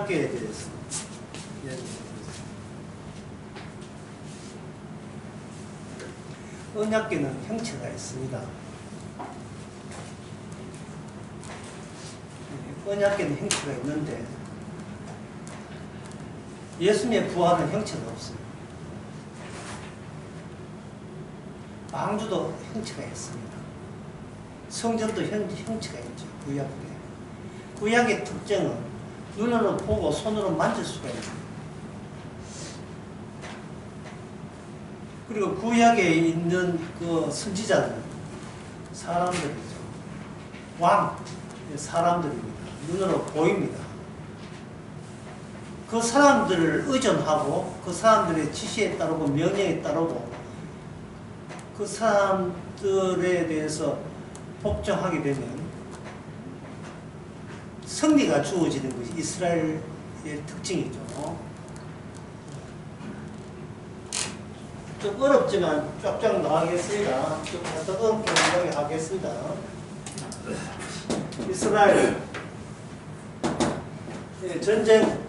언약궤에 대해서 언약궤는 형체가 있습니다. 언약궤는 형체가 있는데 예수님의 부활은 형체가 없습니다. 방주도 형체가 있습니다. 성전도 형체가 있죠. 구약의 특징은 눈으로 보고 손으로 만질 수가 있습니다. 그리고 구약에 있는 그 선지자는 사람들이죠. 왕, 사람들입니다. 눈으로 보입니다. 그 사람들을 의존하고 그 사람들의 지시에 따르고 명령에 따르고 그 사람들에 대해서 복종하게 되면 승리가 주어지는 것이 이스라엘의 특징이죠. 좀 어렵지만 쫙쫙 나가겠습니다. 좀 더 어렵게 이야기하겠습니다. 이스라엘 전쟁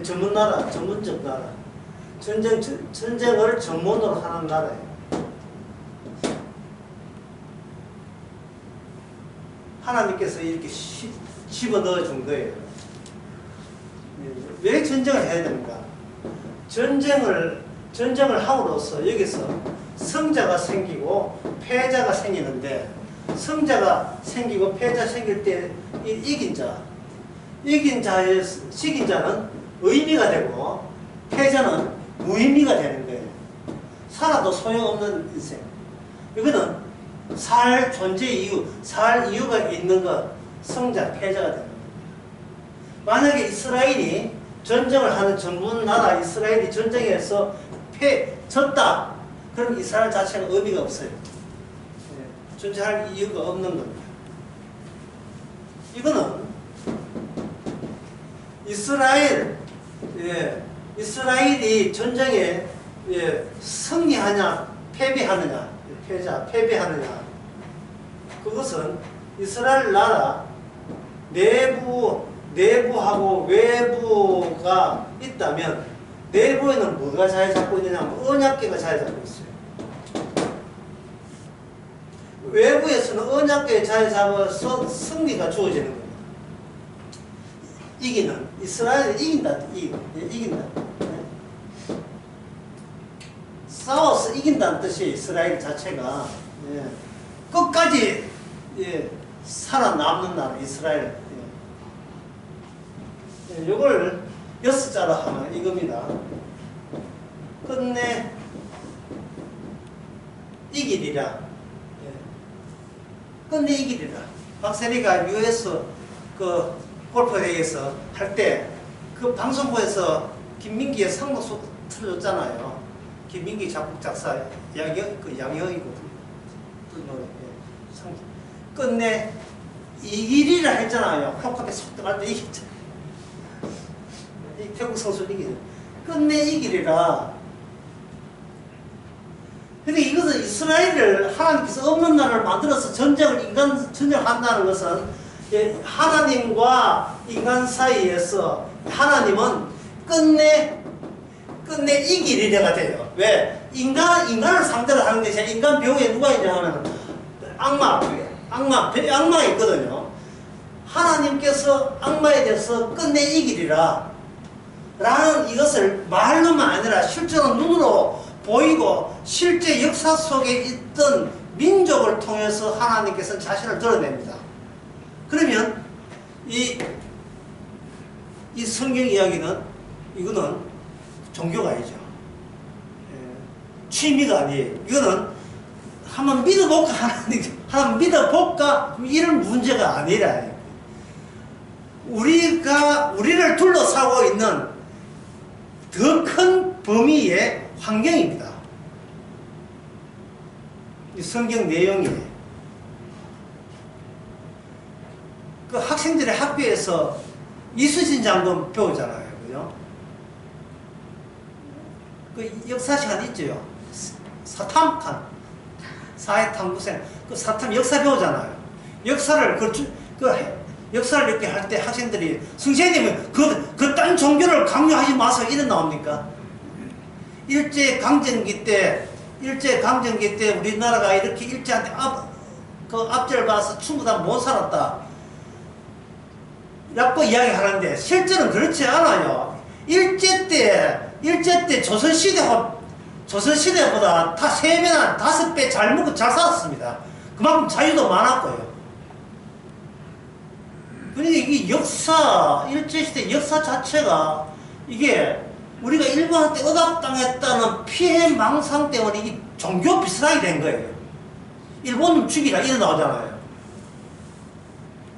전문 나라, 전문적 나라. 전쟁을 전문으로 하는 나라예요. 하나님께서 이렇게 집어넣어 준 거예요. 왜 전쟁을 해야 됩니까? 전쟁을 함으로써 여기서 성자가 생기고 패자가 생기는데, 성자가 생기고 패자 생길 때 이긴 자는 의미가 되고 패자는 무의미가 되는 거예요. 살아도 소용없는 인생. 이거는 살 존재 이유, 살 이유가 있는 것, 성자, 패자가 되는 거예요. 만약에 이스라엘이 전쟁을 하는 전문 나라 이스라엘이 전쟁에서 졌다. 그럼 이스라엘 자체가 의미가 없어요. 존재할 이유가 없는 겁니다. 이거는 이스라엘이 전쟁에 승리하냐, 패배하느냐, 패배하느냐. 그것은 이스라엘 나라 내부하고 외부가 있다면 내부에는 뭐가 자리 잡고 있느냐? 언약궤가 자리 잡고 있어요. 외부에서는 언약궤에 자리 잡아서 승리가 주어지는 겁니다. 이스라엘이 이긴다. 싸워서 이긴다는 뜻이에요. 이스라엘 자체가. 끝까지 살아남는 나라 이스라엘. 이걸 6자로 하면 이겁니다. 끝내 이기리라. 끝내 이기리라. 박세리가 US 그 골프 대회에서 할 때 그 방송국에서 김민기의 상록수 틀어줬잖아요. 김민기 작곡 작사 양형이고 끝내 이기리라 했잖아요. 한국에 속 들어갈 때 이겼잖아요. 태국 선수를 이기죠. 끝내 이기리라. 근데 이것은 이스라엘을 하나님께서 없는 나라를 만들어서 전쟁을 한다는 것은 하나님과 인간 사이에서 하나님은 끝내 이기리라가 돼요. 왜? 인간을 상대로 하는 게 인간 배후에 누가 있냐 하면 악마가 있거든요. 하나님께서 악마에 대해서 끝내 이기리라 라는 이것을 말로만 아니라 실제로 눈으로 보이고 실제 역사 속에 있던 민족을 통해서 하나님께서 자신을 드러냅니다. 그러면 이 성경 이야기는 이거는 종교가 아니죠. 취미가 아니에요. 이거는 한번 믿어볼까? 한번 믿어볼까? 이런 문제가 아니라 우리를 둘러싸고 있는 더 큰 범위의 환경입니다. 이 성경 내용이 그 학생들의 학교에서 이수진 장군 배우잖아요. 그죠? 그 역사 시간 있죠. 사회 탐구생 그 사탐 역사 배우잖아요. 역사를 역사를 이렇게 할 때 학생들이 선생님은 그 딴 종교를 강요하지 마세요 이런 나옵니까? 일제강점기 때 우리나라가 이렇게 일제한테 앞절 봐서 충분히 다 못 살았다 라고 이야기하는데 실제는 그렇지 않아요. 일제 때 조선시대보다 다 3배나 5배 잘 먹고 잘 살았습니다. 그만큼 자유도 많았고요. 그러니까 이게 일제시대 역사 자체가 이게 우리가 일본한테 억압당했다는 피해망상 때문에 이게 종교 비슷하게 된 거예요. 일본은 죽이라 이래 나오잖아요.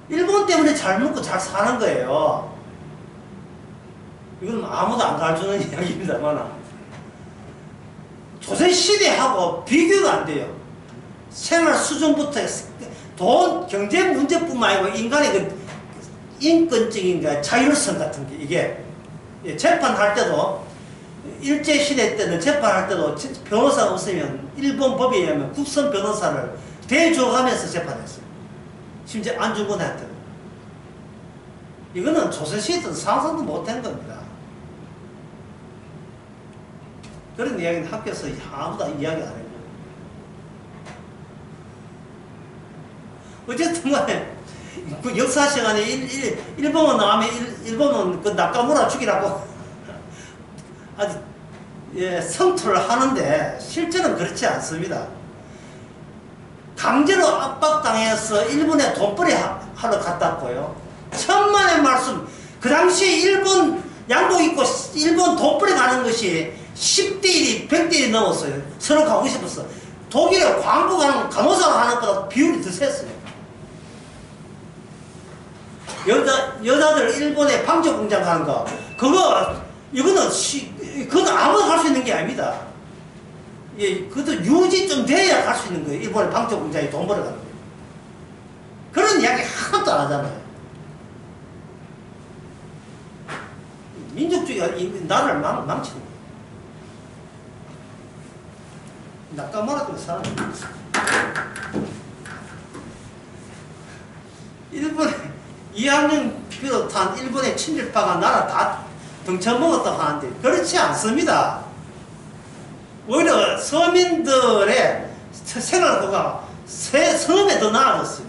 일본 때문에 잘 먹고 잘 사는 거예요. 이건 아무도 안 가르쳐주는 이야기입니다만 조선시대하고 비교가 안 돼요. 생활 수준부터 돈, 경제 문제뿐만 아니고 인간의 그 인권적인 자율성 같은 게 이게 재판할 때도 일제시대 때는 재판할 때도 변호사가 없으면 일본 법에 의하면 국선 변호사를 대조하면서 재판했어요. 심지어 안중근한테도. 이거는 조선시대도 상상도 못한 겁니다. 그런 이야기는 학교에서 아무도 이야기 안 해요. 어쨌든 간에 그 역사 시간에 일본은 나오면 일본은 그 나카무라 죽이라고 아주 성토를 하는데 실제는 그렇지 않습니다. 강제로 압박당해서 일본에 돈벌이 하러 갔다고요. 천만의 말씀. 그 당시 일본 양복 입고 일본 돈벌이 가는 것이 10대 1이 100대 1이 넘었어요. 서로 가고 싶었어. 독일에 광부 가는 간호사가 하는 것보다 비율이 더 셌어요. 여자들 일본에 방조 공장 가는 거 이거는 아무도 할 수 있는 게 아닙니다. 예, 그것도 유지 좀 돼야 갈 수 있는 거예요. 일본에 방조 공장에 돈 벌어가는 거예요. 그런 이야기 하나도 안 하잖아요. 민족주의가 나라를 망치는 거예요. 낙가마라도 사람. 일본에 2학년 비롯한 일본의 친일파가 나라 다 등쳐먹었다고 하는데 그렇지 않습니다. 오히려 서민들의 생활고가 섬에 더 나아졌어요.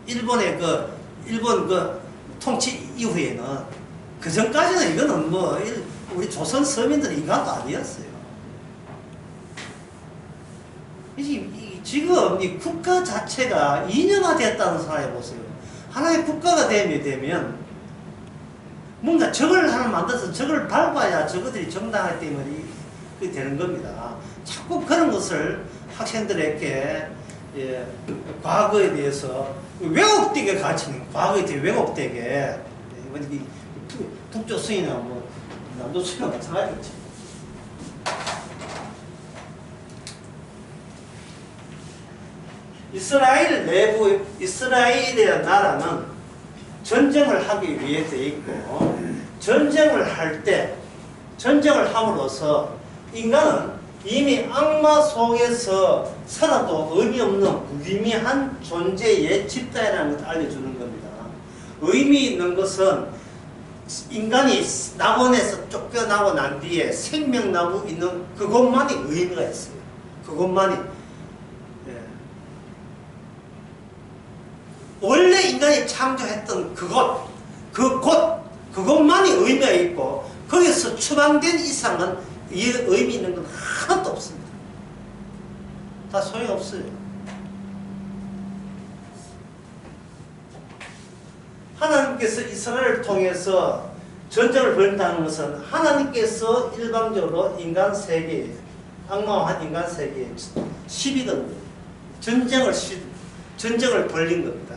일본 통치 이후에는. 그 전까지는 이거는 우리 조선 서민들의 인간도 아니었어요. 지금 이 국가 자체가 이념화됐다는 생각해 보세요. 하나의 국가가 되면 뭔가 적을 하나 만들어서 적을 밟아야 저것들이 정당하기 때문에 그게 되는 겁니다. 자꾸 그런 것을 학생들에게 과거에 대해서 왜곡되게 가르치는 과거에 대해 왜곡되게 북조 수이나 남도 수이나 마찬가지겠지. 이스라엘이라는 나라는 전쟁을 하기 위해 돼 있고, 전쟁을 함으로써 인간은 이미 악마 속에서 살아도 의미 없는 무의미한 존재의 집단이라는 것을 알려주는 겁니다. 의미 있는 것은 인간이 낙원에서 쫓겨나고 난 뒤에 생명나무 있는 그것만이 의미가 있어요. 그것만이. 원래 인간이 창조했던 그것만이 의미가 있고, 거기서 추방된 이상은 이 의미 있는 건 하나도 없습니다. 다 소용없어요. 하나님께서 이스라엘을 통해서 전쟁을 벌인다는 것은 하나님께서 일방적으로 인간 세계에, 악마한 인간 세계에 시비던 전쟁을 벌린 겁니다.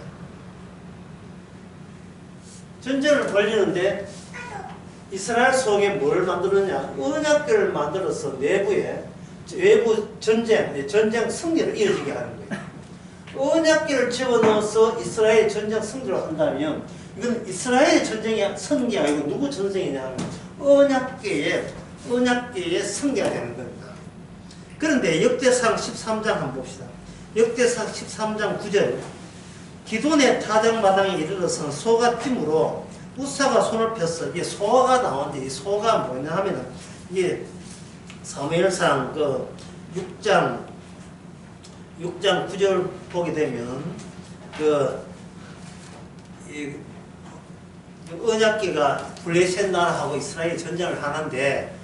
전쟁을 벌리는데 이스라엘 속에 뭘 만들었냐? 언약궤를 만들어서 외부 전쟁 승리를 이어지게 하는 거예요. 언약궤를 집어넣어서 이스라엘 전쟁 승리를 한다면 이건 이스라엘의 전쟁이 승리가 아니고 누구 전쟁이냐 하면 언약궤의 승리가 되는 겁니다. 그런데 역대상 13장 한번 봅시다. 역대상 13장 9절 기돈의 타작마당에 이르러선 소가 팀으로 우사가 손을 폈어. 이게 소가 나오는데 이 소가 뭐냐 하면은 이게 사무엘상 그 6장 9절 보게 되면 이 언약궤가 블레셋 나라하고 이스라엘이 전쟁을 하는데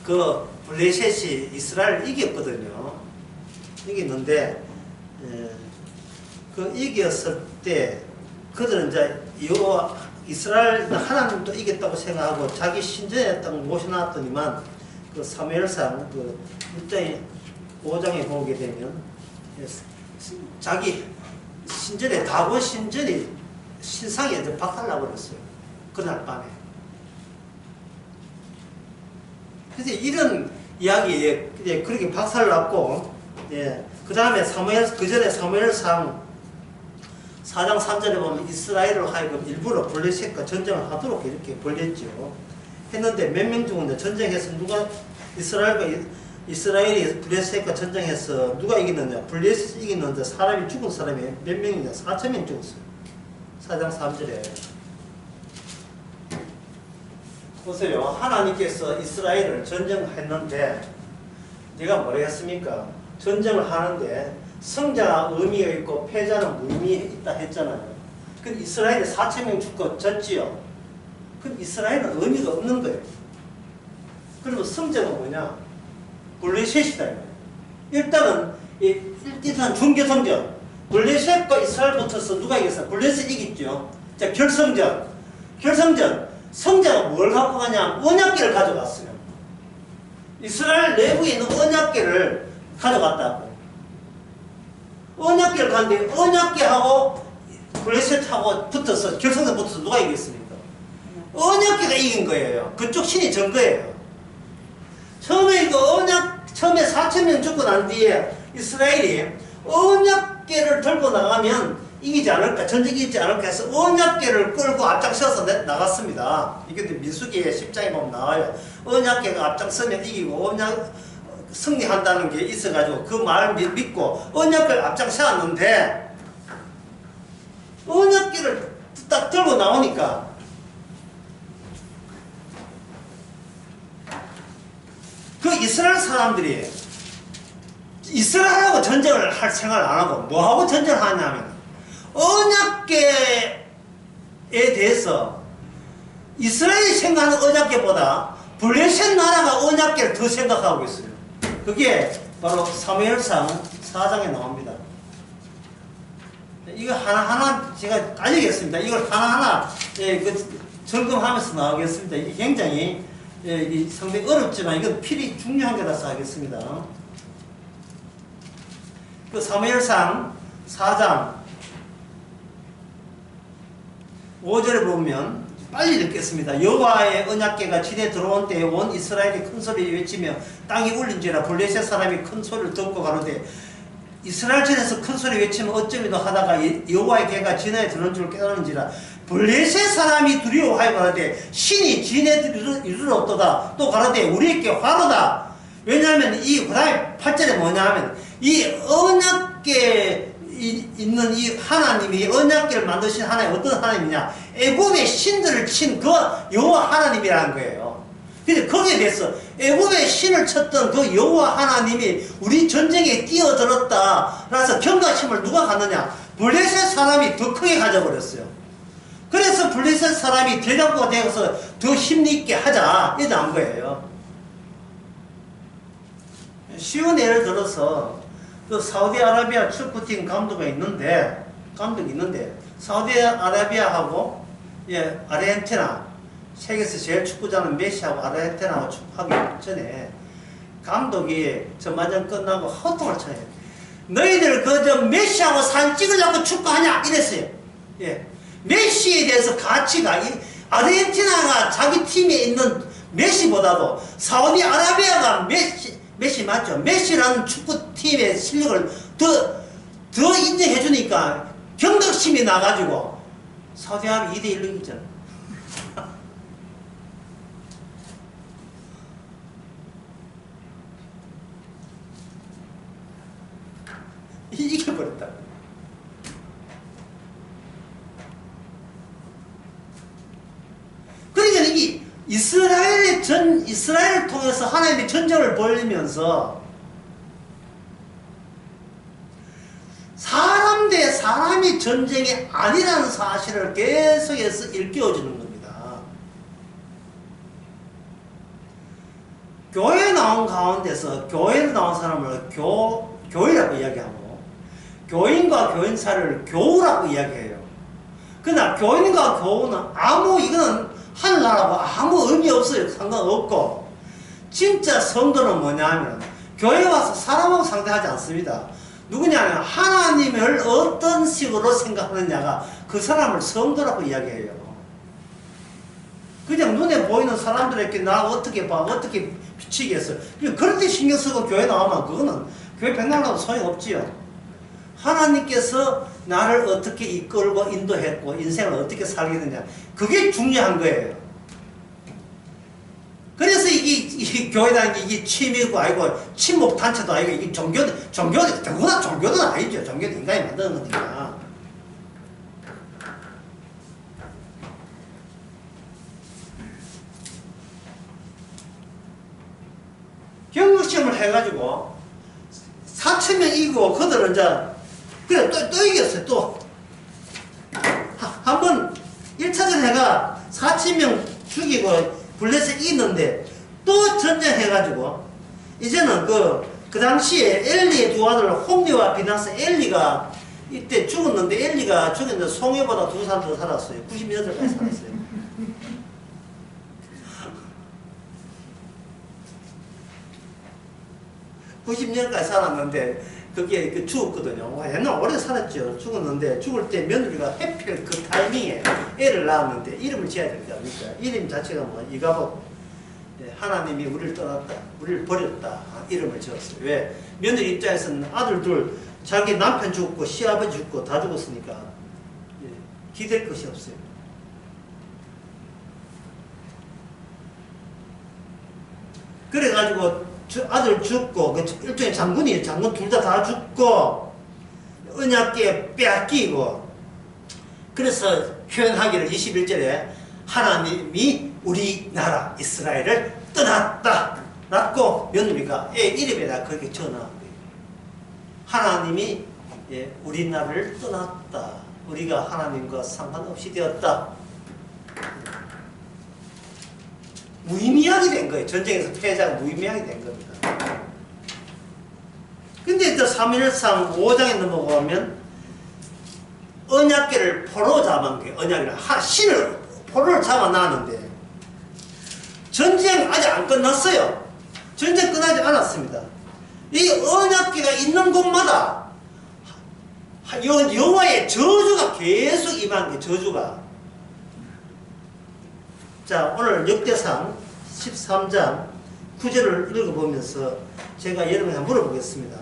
그 블레셋이 이스라엘을 이겼거든요. 이겼는데 그 이겼을 때 그들은 이제 이스라엘 하나님도 이겼다고 생각하고 자기 신전에 딱 모셔놨더니만 그 사무엘상 그 5장에 보게 되면 자기 신전에 다곤 신전이 신상이 이제 박살나 버렸어요. 그날 밤에. 그래서 이런 이야기에 그렇게 박살났고, 예. 그 다음에 그 전에 사무엘상 4장 3절에 보면 이스라엘을 하여금 일부러 블레셋과 전쟁을 하도록 이렇게 벌렸죠. 했는데 몇 명 죽었냐? 전쟁해서 누가 이스라엘이 블레셋과 전쟁해서 누가 이겼느냐? 블레셋이 이겼는데 사람이 죽은 사람이 몇 명이냐? 4,000명 죽었어요. 4장 3절에. 보세요. 하나님께서 이스라엘을 전쟁했는데 내가 뭐라 했습니까? 전쟁을 하는데 승자가 의미가 있고 패자는 무의미가 있다 했잖아요. 그럼 이스라엘이 4,000명 죽고 졌지요. 그럼 이스라엘은 의미가 없는 거예요. 그리고 승자가 뭐냐? 블레셋이다. 일단은 일단 중개성전 블레셋과 이스라엘 붙어서 누가 이겼어? 블레셋 이겼죠. 자, 결성전 성자가 뭘 갖고 가냐? 언약궤를 가져갔어요. 이스라엘 내부에 있는 언약궤를 가져갔다고. 언약궤를 갔는데 언약궤하고 블레셋하고 붙어서 결성전 붙어서 누가 이겼습니까? 언약궤가 이긴 거예요. 그쪽 신이 전 거예요. 처음에 4,000명 죽고 난 뒤에 이스라엘이 언약궤를 들고 나가면 이기지 않을까, 전쟁 이기지 않을까 해서 언약궤를 끌고 앞장서서 나갔습니다. 이게 민수기 10장에 보면 나와요. 언약궤가 앞장서면 이기고 승리한다는 게 있어가지고 그 말을 믿고 언약궤를 앞장서왔는데 언약궤를 딱 들고 나오니까 그 이스라엘 사람들이 이스라엘하고 전쟁을 할 생각을 안 하고 뭐하고 전쟁을 하냐면 언약궤에 대해서 이스라엘이 생각하는 언약궤보다 블레셋 나라가 언약궤를 더 생각하고 있어요. 그게 바로 사무엘상 4장에 나옵니다. 이거 하나하나 제가 알리겠습니다. 이걸 하나하나 점검하면서 나오겠습니다. 이게 굉장히 상당히 어렵지만 이건 필히 중요한 거라서 하겠습니다. 그 사무엘상 4장 5절에 보면 빨리 읽겠습니다. 여호와의 언약궤가 진에 들어온 때에 온 이스라엘이 큰 소리 외치며 땅이 울린지라 블레셋 사람이 큰 소리를 듣고 가로되 이스라엘 전에서 큰 소리 외치면 어쩌미도 하다가 여호와의 궤가 진에 들어온 줄 깨달은지라 블레셋 사람이 두려워하여 가로되 신이 진에 이르렀도다. 또 가로되 우리에게 화로다. 왜냐하면 그 다음에 8절에 뭐냐 하면 이 언약궤 있는 이 하나님이 언약궤를 만드신 하나님 어떤 하나님이냐? 애굽의 신들을 친 그 여호와 하나님이라는 거예요. 근데 거기에 대해서 애굽의 신을 쳤던 그 여호와 하나님이 우리 전쟁에 뛰어들었다. 라서 경각심을 누가 갖느냐? 블레셋 사람이 더 크게 가져버렸어요. 그래서 블레셋 사람이 대적부가 되어서 더 힘있게 하자. 이래 나온 거예요. 쉬운 예를 들어서 그 사우디아라비아 축구팀 감독이 있는데 사우디아라비아하고 아르헨티나 세계에서 제일 축구자는 메시하고 아르헨티나하고 축구하기 전에 감독이 전반전 끝나고 호통을 쳐요. 너희들 그저 메시하고 사진 찍으려고 축구하냐 이랬어요. 메시에 대해서 가치가 아르헨티나가 자기 팀에 있는 메시보다도 사우디아라비아가 메시 맞죠? 메시라는 축구팀의 실력을 더 인정해주니까 경각심이 나가지고 사우디아라비아 2대1로 이기잖아. 이겨버렸다. 이스라엘을 통해서 하나님이 전쟁을 벌이면서 사람 대 사람이 전쟁이 아니라는 사실을 계속해서 일깨워주는 겁니다. 교회에 나온 가운데서 교회로 나온 사람을 교회라고 이야기하고 교인과 교인사를 교우라고 이야기해요. 그러나 교인과 교우는 이거는 하늘나라하고 아무 의미 없어요. 상관없고 진짜 성도는 뭐냐면 교회에 와서 사람하고 상대하지 않습니다. 누구냐면 하나님을 어떤 식으로 생각하느냐가 그 사람을 성도라고 이야기해요. 그냥 눈에 보이는 사람들에게 나 어떻게 봐, 어떻게 비치겠어. 그럴 때 신경 쓰고 교회 나오면 그거는 교회 백날 나도 소용없지요. 하나님께서 나를 어떻게 이끌고 인도했고 인생을 어떻게 살겠느냐, 그게 중요한 거예요. 그래서 이게 교회라는 게 이게 취미고 아니고 친목 단체도 아니고 이게 종교도 더구나 종교는 아니죠. 종교는 인간이 만드는 거니까. 경력시험을 해가지고 4,000명 이기고 그들은 이제 그래 또 이겼어요. 또 한번 1차전 해가 4,000명 죽이고 블레셋 이겼는데 또 전쟁해가지고 이제는 그 당시에 엘리의 두 아들 홈리와 비나스, 엘리가 이때 죽었는데 엘리가 죽었는데 송해보다 2살 더 살았어요. 98살까지 살았어요. (90년까지) 살았는데 그게 죽었거든요. 옛날 오래 살았죠. 죽었는데 죽을 때 며느리가 하필 그 타이밍에 애를 낳았는데 이름을 지어야 될 거 아닙니까? 이름 자체가 뭐 이가복, 하나님이 우리를 떠났다, 우리를 버렸다 이름을 지었어요. 왜? 며느리 입장에서는 아들 둘, 자기 남편 죽고 시아버지 죽고 다 죽었으니까 기댈 것이 없어요. 그래가지고 아들 죽고 일종의 장군이에요. 장군 둘 다 죽고 언약궤 빼앗기고, 그래서 표현하기를 21절에 하나님이 우리나라 이스라엘을 떠났다 놨고 며느리가 애 이름에다 그렇게 적어놔. 하나님이 우리나라를 떠났다, 우리가 하나님과 상관없이 되었다. 무의미하게 된 거예요. 전쟁에서 패자가 무의미하게 된 겁니다. 근데 또 사무엘상 5장에 넘어가면 언약궤를 포로 잡은 거예요. 언약궤를 신을 포로를 잡아놨는데 전쟁 아직 안 끝났어요. 전쟁 끝나지 않았습니다. 이 언약궤가 있는 곳마다 여호와의 저주가 계속 임한 게 저주가. 자, 오늘 역대상 13장 9절을 읽어보면서 제가 여러분에게 물어보겠습니다.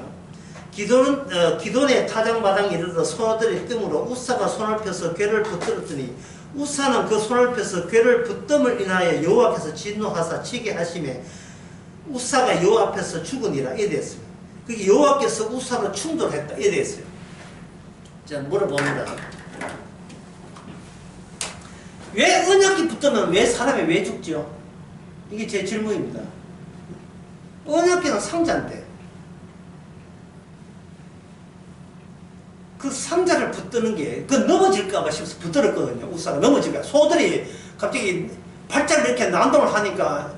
기돈의 타작마당에 이르러 소들의 뜸으로 우사가 손을 펴서 궤를 붙들었더니 우사는 그 손을 펴서 궤를 붙듦을 인하여 여호와께서 진노하사 치게 하심에 우사가 여호와 앞에서 죽으니라 이래 됐습니다. 그게 여호와께서 우사로 충돌했다 이래 됐어요. 자, 물어봅니다. 왜 언약궤 붙으면 왜 사람이 왜 죽죠? 이게 제 질문입니다. 언약궤는 상자인데 그 상자를 붙드는 게 그 넘어질까봐 싶어서 붙들었거든요. 우사가 넘어질까. 소들이 갑자기 팔자를 이렇게 난동을 하니까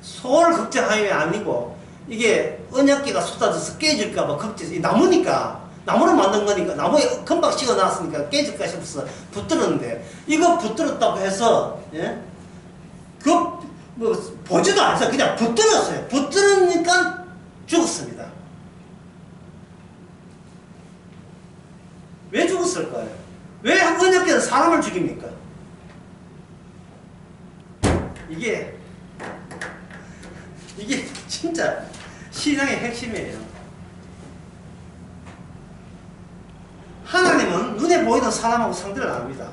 소를 걱정하는 게 아니고 이게 언약궤가 쏟아져서 깨질까봐 걱정해서 나무니까, 나무로 만든 거니까 나무에 금방 씌워놨으니까 깨질까 싶어서 붙들었는데 이거 붙들었다고 해서 뭐 보지도 않았어요. 그냥 붙들었어요. 붙들으니까 죽었습니다. 왜 죽었을까요? 왜 언약궤는 사람을 죽입니까? 이게 진짜 신앙의 핵심이에요. 하나님은 눈에 보이는 사람하고 상대를 안 합니다.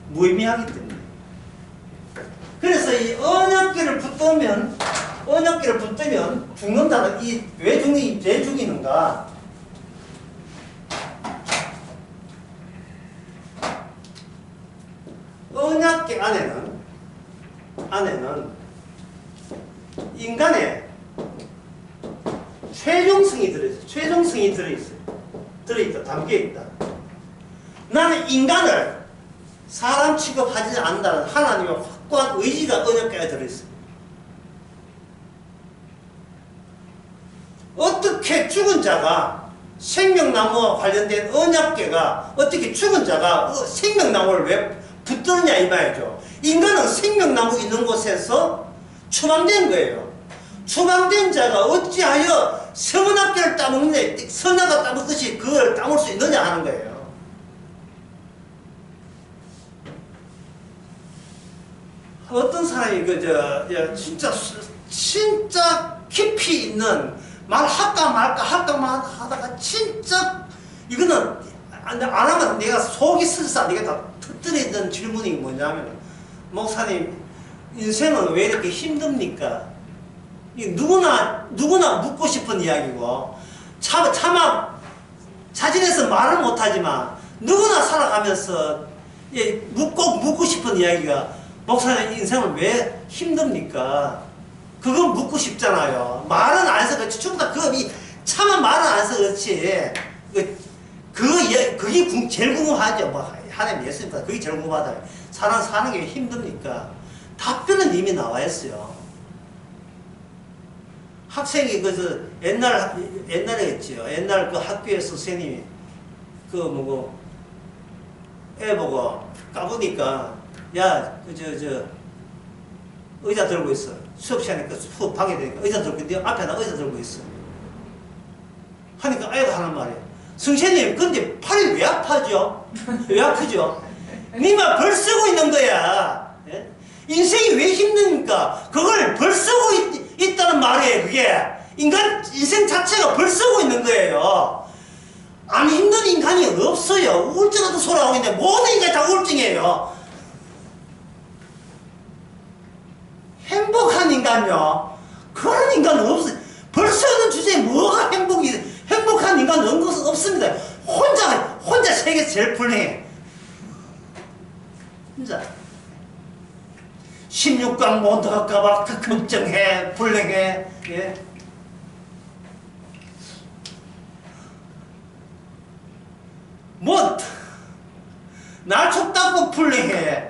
무의미하기 때문에. 그래서 이 언약궤를 붙들면 죽는다는 왜 죽이는가? 언약궤 안에는 안에는 인간의 최종성이 들어있어요. 최종성이 들어있어요. 들어있다. 담겨있다. 나는 인간을 사람 취급하지 않는다는 하나님의 확고한 의지가 언약궤에 들어있어요. 어떻게 죽은 자가 생명나무와 관련된 언약궤가 어떻게 죽은 자가 생명나무를 왜 붙드느냐 이 말이죠. 인간은 생명나무 있는 곳에서 추방된 거예요. 추방된 자가 어찌하여 선악궤를 따먹는데 선악을 따먹듯이 그걸 따먹을 수 있느냐 하는 거예요. 어떤 사람이 진짜 깊이 있는 말할까 말까 하다가 진짜 이거는 안 하면 내가 속이 슬슬 안 되겠다 터뜨리던 질문이 뭐냐면, 목사님 인생은 왜 이렇게 힘듭니까? 누구나 묻고 싶은 이야기고 차마 자진해서 말을 못하지만 누구나 살아가면서 묻고 싶은 이야기가, 목사님 인생은 왜 힘듭니까? 그건 묻고 싶잖아요. 말은 안 해서 그렇지. 전부 다 차마 말은 안 해서 그렇지. 그게 제일 궁금하죠. 뭐 하나님 예수님보다 그게 제일 궁금하다. 사는 게 힘듭니까? 답변은 이미 나와 있어요. 학생이 옛날에 했지요. 옛날 그 학교에서 선생님이 애 보고 까부니까, 야 의자 들고 있어. 수업 시간에 수업 방해되니까 의자 들고, 네 앞에다 의자 들고 있어. 하니까 애가 하는 말이에요. 선생님, 근데 팔이 왜 아파죠? 왜 아프죠? 니만 벌 쓰고 있는 거야. 예? 인생이 왜 힘드니까 그걸 벌 쓰고 있다는 말이에요. 그게 인생 자체가 벌 쓰고 있는 거예요. 안 힘든 인간이 없어요. 우울증 같은 소리 하고 있는데 모든 인간이 다 우울증이에요. 행복한 인간요, 그런 인간은 없어요. 벌 쓰는 주제에 뭐가 행복한 인간은 없습니다. 혼자 세계에서 제일 불행해. 혼자 16강 못 들어갈까봐 걱정해, 불행해. 예? 날 춥다고 불행해.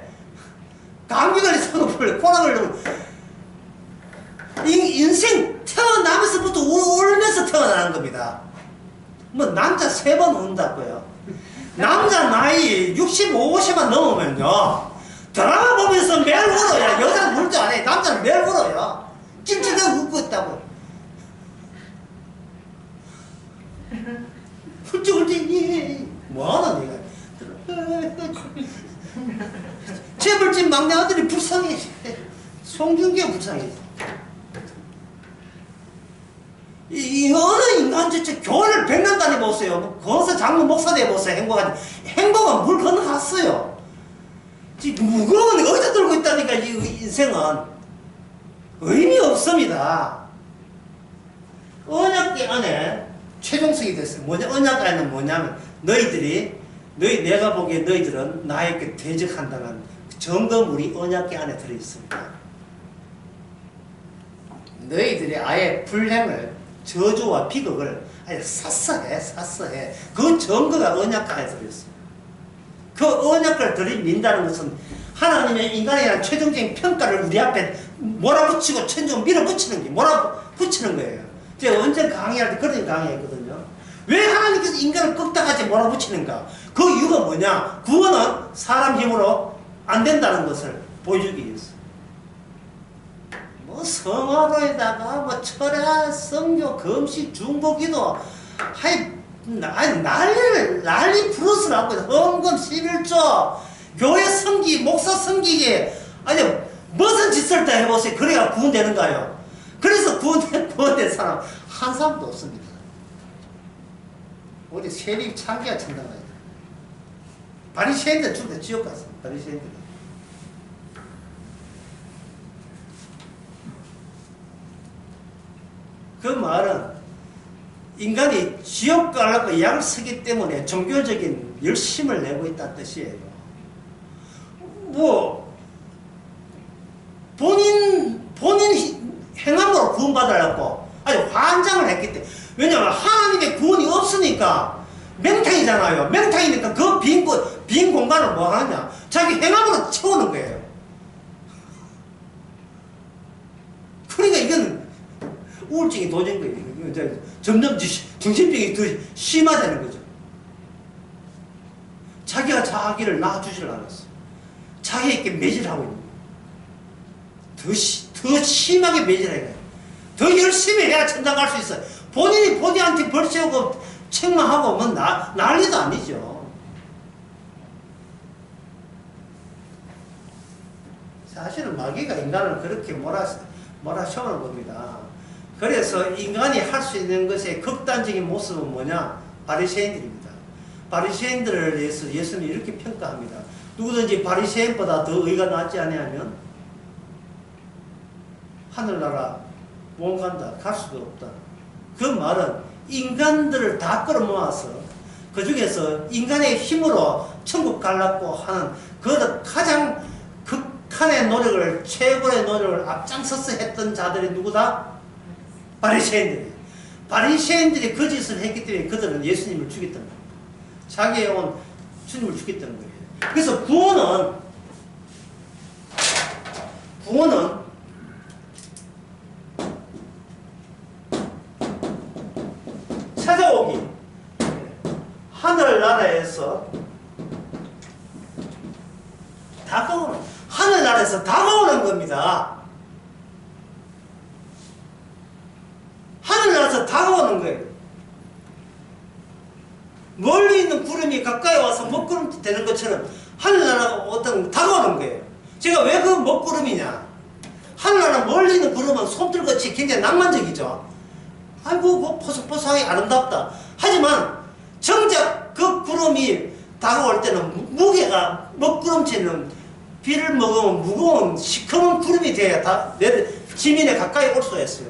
감기 걸려서 불행해. 코로나 걸리고. 인생 태어나면서부터 울면서 태어나는 겁니다. 남자 3번 운다고요. 남자 나이 65, 50만 넘으면요, 드라마 보면서 매일 울어요. 여자는 울 줄 안 해. 남자는 매일 울어요. 찔찔하게 웃고 있다고. 훌쩍훌쩍 뭐하나 내가. 재벌집 막내 아들이 불쌍해. 송중기가 불쌍해. 이 어느 인간 진짜 교회를 100년 다녀보세요. 거기서 장로 목사 돼보세요. 행복은 물 건너갔어요. 무거운 의자 들고 있다니까. 이 인생은 의미 없습니다. 언약궤 안에 최종성이 됐어요. 언약궤 안에는 뭐냐면, 내가 보기에 너희들은 나에게 대적한다는 점검물이 언약궤 안에 들어있습니다. 너희들이 아예 불행을, 저주와 비극을 아예 샀어해. 그 증거가 언약궤 안에 들어있어요. 그 언약궤를 들이민다는 것은 하나님의 인간에 대한 최종적인 평가를 우리 앞에 몰아붙이고 천정 밀어붙이는 게 몰아붙이는 거예요. 제가 언제 강의할 때 그런 강의했거든요. 왜 하나님께서 인간을 끄떡하지 몰아붙이는가? 그 이유가 뭐냐? 구원은 사람 힘으로 안 된다는 것을 보여주기 위해서. 성화로에다가 철야, 성교, 금식, 중보기도, 난리 부르스라고 해서 헌금 11조, 교회 섬기, 목사 섬기기, 무슨 짓을 다 해보세요. 그래야 구원되는가요? 그래서 구원된 사람 한 사람도 없습니다. 우리 세리 창기가 천당가 있다. 바리새인들 죽다 지옥 갔어. 바리새인들. 그 말은 인간이 지옥 가려고 약을 쓰기 때문에 종교적인 열심을 내고 있다는 뜻이에요. 본인 행함으로 구원받으려고 아주 환장을 했기 때문에. 왜냐하면 하나님의 구원이 없으니까 맹탕이잖아요. 맹탕이니까 그 빈 공간을 뭐 하느냐? 자기 행함으로 채우는 거예요. 그러니까 이건 우울증이 도진 거예요. 점점 정신병이 더 심화되는 거죠. 자기가 자기를 낳아주질 않았어. 자기에게 매질하고 있는 거예요. 더 심하게 매질해요. 더 열심히 해야 천당 갈 수 있어요. 본인이 본인한테 벌 세우고 책망하고 뭐 난리도 아니죠. 사실은 마귀가 인간을 그렇게 몰아세우는 겁니다. 그래서 인간이 할 수 있는 것의 극단적인 모습은 뭐냐? 바리새인들입니다. 바리새인들을 위해서 예수님이 이렇게 평가합니다. 누구든지 바리새인보다 더 의가 낫지 아니하면 하늘나라 못 간다. 갈 수도 없다. 그 말은 인간들을 다 끌어모아서 그 중에서 인간의 힘으로 천국 가려고 하는 그 가장 극한의 노력을, 최고의 노력을 앞장서서 했던 자들이 누구다? 바리새인들이. 바리새인들이 그 짓을 했기 때문에 그들은 예수님을 죽였던 겁니다. 자기의 온 주님을 죽였던 거예요. 그래서 구원은 찾아오기, 하늘나라에서 다가오는 겁니다. 하늘나라에서 다가오는 거예요. 멀리 있는 구름이 가까이 와서 먹구름 되는 것처럼 하늘나라가 다가오는 거예요. 제가 왜 그 먹구름이냐? 하늘나라 멀리 있는 구름은 솜털같이 굉장히 낭만적이죠. 아이고 뭐 포석포석하게 아름답다. 하지만 정작 그 구름이 다가올 때는 무게가 먹구름치는 비를 먹으면 무거운 시커먼 구름이 돼야 지면에 가까이 올 수가 있어요.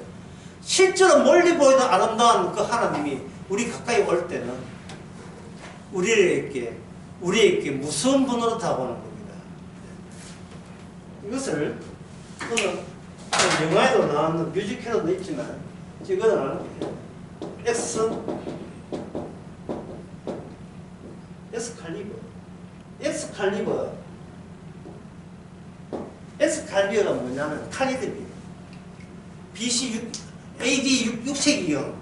실제로 멀리 보이는 아름다운 그 하나님이 우리 가까이 올 때는 우리에게 무서운 분으로 다가오는 겁니다. 이것을 오늘 영화에도 나왔는 뮤지컬에도 있지만 이거는 엑스칼리버가 뭐냐면 칼리드입니다. AD 6세기경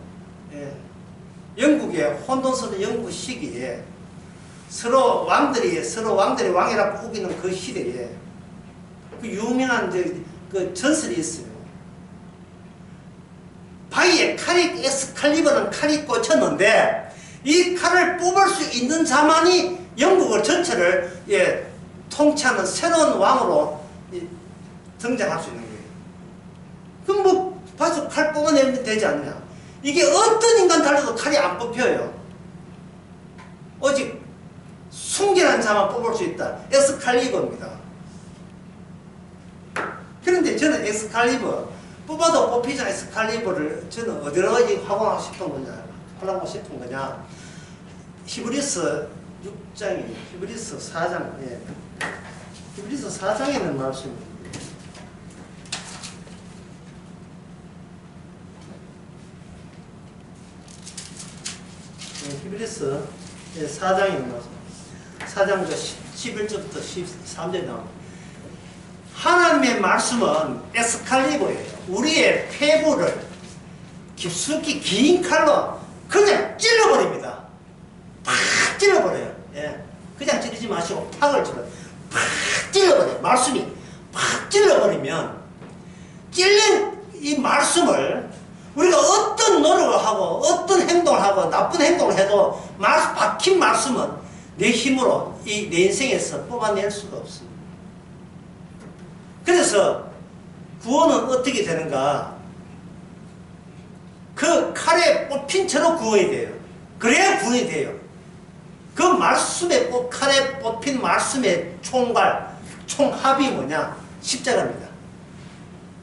영국의 혼돈스러운 영국 시기에 서로 왕들이 왕이라고 우기는 그 시대에 그 유명한 그 전설이 있어요. 바위에 엑스칼리버는 칼이 꽂혔는데 이 칼을 뽑을 수 있는 자만이 영국을 전체를 통치하는 새로운 왕으로 등장할 수 있는 거예요. 그럼 뭐 봐서 칼 뽑아내면 되지 않냐? 이게 어떤 인간 달려도 칼이 안 뽑혀요. 오직 순결한 자만 뽑을 수 있다. 엑스칼리버입니다. 그런데 저는 엑스칼리버 뽑아도 뽑히지 않은 엑스칼리버를 저는 어디로 하고 싶은 거냐? 히브리서 6장이에요. 히브리서 4장. 히브리서 4장에는 말씀입니다. 히브리서 4장에 나와서 4장 11절부터 13절에 나옵니다. 하나님의 말씀은 엑스칼리버예요. 우리의 폐부를 깊숙이 긴 칼로 그냥 찔러버립니다. 팍 찔러버려요. 그냥 찌르지 마시고 팍을 찔러요. 팍 찔러버려요. 말씀이 팍 찔러버리면 찔린 이 말씀을 우리가 어떤 노력을 하고 어떤 행동을 하고 나쁜 행동을 해도 박힌 말씀은 내 힘으로 내 인생에서 뽑아낼 수가 없습니다. 그래서 구원은 어떻게 되는가? 그 칼에 뽑힌 채로 구원이 돼요. 그래야 구원이 돼요. 그 말씀에 칼에 뽑힌 말씀의 총합이 뭐냐? 십자가입니다.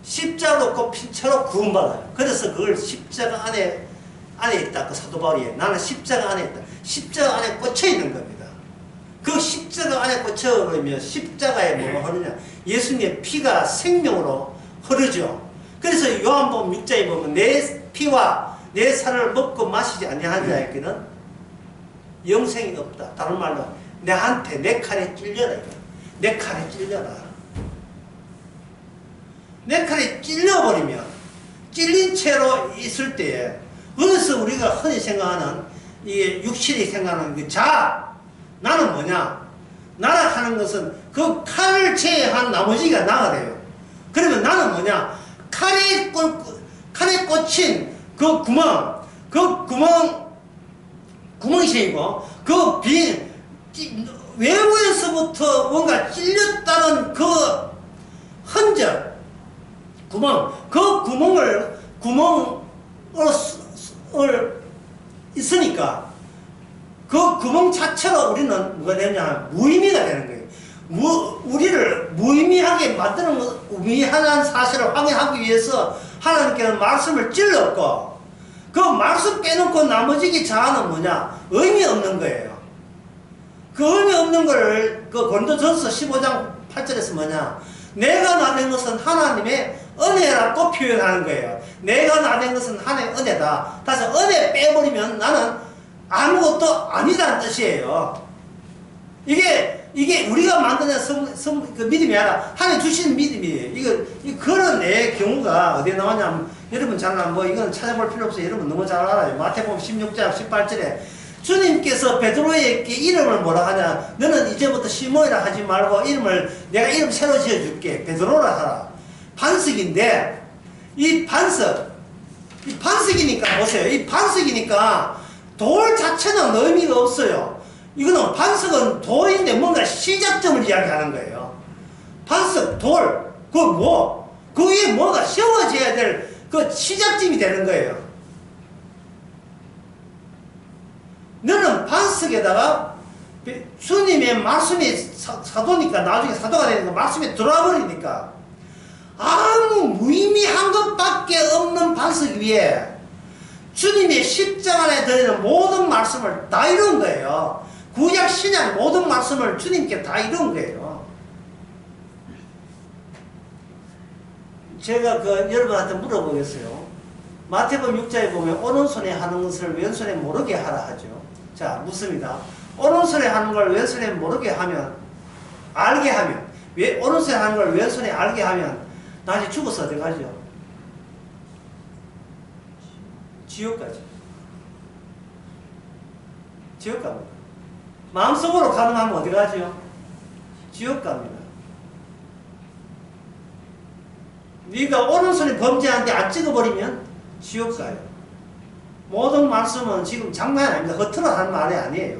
십자가로 꼽힌 채로 구원받아요. 그래서 그걸 십자가 안에 있다. 그 사도 바울이 나는 십자가 안에 있다. 십자가 안에 꽂혀 있는 겁니다. 그 십자가 안에 꽂혀버리면 십자가에 뭐가 흐르냐? 예수님의 피가 생명으로 흐르죠. 그래서 요한복음 6장에 보면 내 피와 내 살을 먹고 마시지 아니한 자에게는 영생이 없다. 다른 말로 내한테 내 칼에 찔려라. 내 칼에 찔려라. 내 칼에 찔려버리면 찔린 채로 있을 때에 그래서 우리가 흔히 생각하는 이게 육신이 생각하는 그 자, 나는 뭐냐? 나라 하는 것은 그 칼을 제외한 나머지가 나가 돼요. 그러면 나는 뭐냐? 칼에 꽂힌 그 구멍이고, 그 외부에서부터 뭔가 찔렸다는 그 흔적, 그 구멍을 있으니까 그 구멍 자체로 우리는 뭐가 되냐? 무의미가 되는 거예요. 우리를 무의미하게 만드는 무의미한 사실을 확인하기 위해서 하나님께는 말씀을 찔렀고, 그 말씀 빼놓고 나머지 자아는 뭐냐? 의미 없는 거예요. 그 의미 없는 걸, 그 고린도전서 15장 8절에서 뭐냐? 내가 나된 것은 하나님의 은혜라고 표현하는 거예요. 내가 나된 것은 하나님의 은혜다. 다시 은혜 빼버리면 나는 아무것도 아니다는 뜻이에요. 이게 우리가 만드는 그 믿음이 아니라 하나님 주신 믿음이에요. 그런 내 경우가 어디에 나오냐면, 여러분 잘 뭐 이건 찾아볼 필요 없어요. 여러분 너무 잘 알아요. 마태복음 16장 18절에 주님께서 베드로에게 이름을 뭐라 하냐? 너는 이제부터 시몬이라 하지 말고 내가 이름 새로 지어줄게. 베드로라 하라. 반석인데, 이 반석이니까 보세요. 이 반석이니까 돌 자체는 의미가 없어요. 이거는 반석은 돌인데 뭔가 시작점을 이야기하는 거예요. 반석, 돌, 그 위에 뭐가 세워져야 될 그 시작점이 되는 거예요. 너는 반석에다가 주님의 말씀이 사도니까, 나중에 사도가 되니까 말씀이 들어와 버리니까 아무 무의미한 것밖에 없는 반석 위에 주님의 십자가 안에 들어있는 모든 말씀을 다 이룬 거예요. 구약 신약 모든 말씀을 주님께 다 이룬 거예요. 제가 여러분한테 물어보겠어요. 마태복음 6장에 보면 오른손에 하는 것을 왼손에 모르게 하라 하죠. 자, 묻습니다. 오른손에 하는 걸 왼손에 모르게 하면, 알게 하면, 오른손에 하는 걸 왼손에 알게 하면 나중에 죽어서 어디 가죠? 지옥 가죠. 지옥 갑니다. 마음속으로 가능하면 어디 가죠? 지옥 갑니다. 네가 오른손에 범죄하는데 안 찍어버리면 지옥 가요. 모든 말씀은 지금 장난이 아닙니다. 겉으로 하는 말이 아니에요.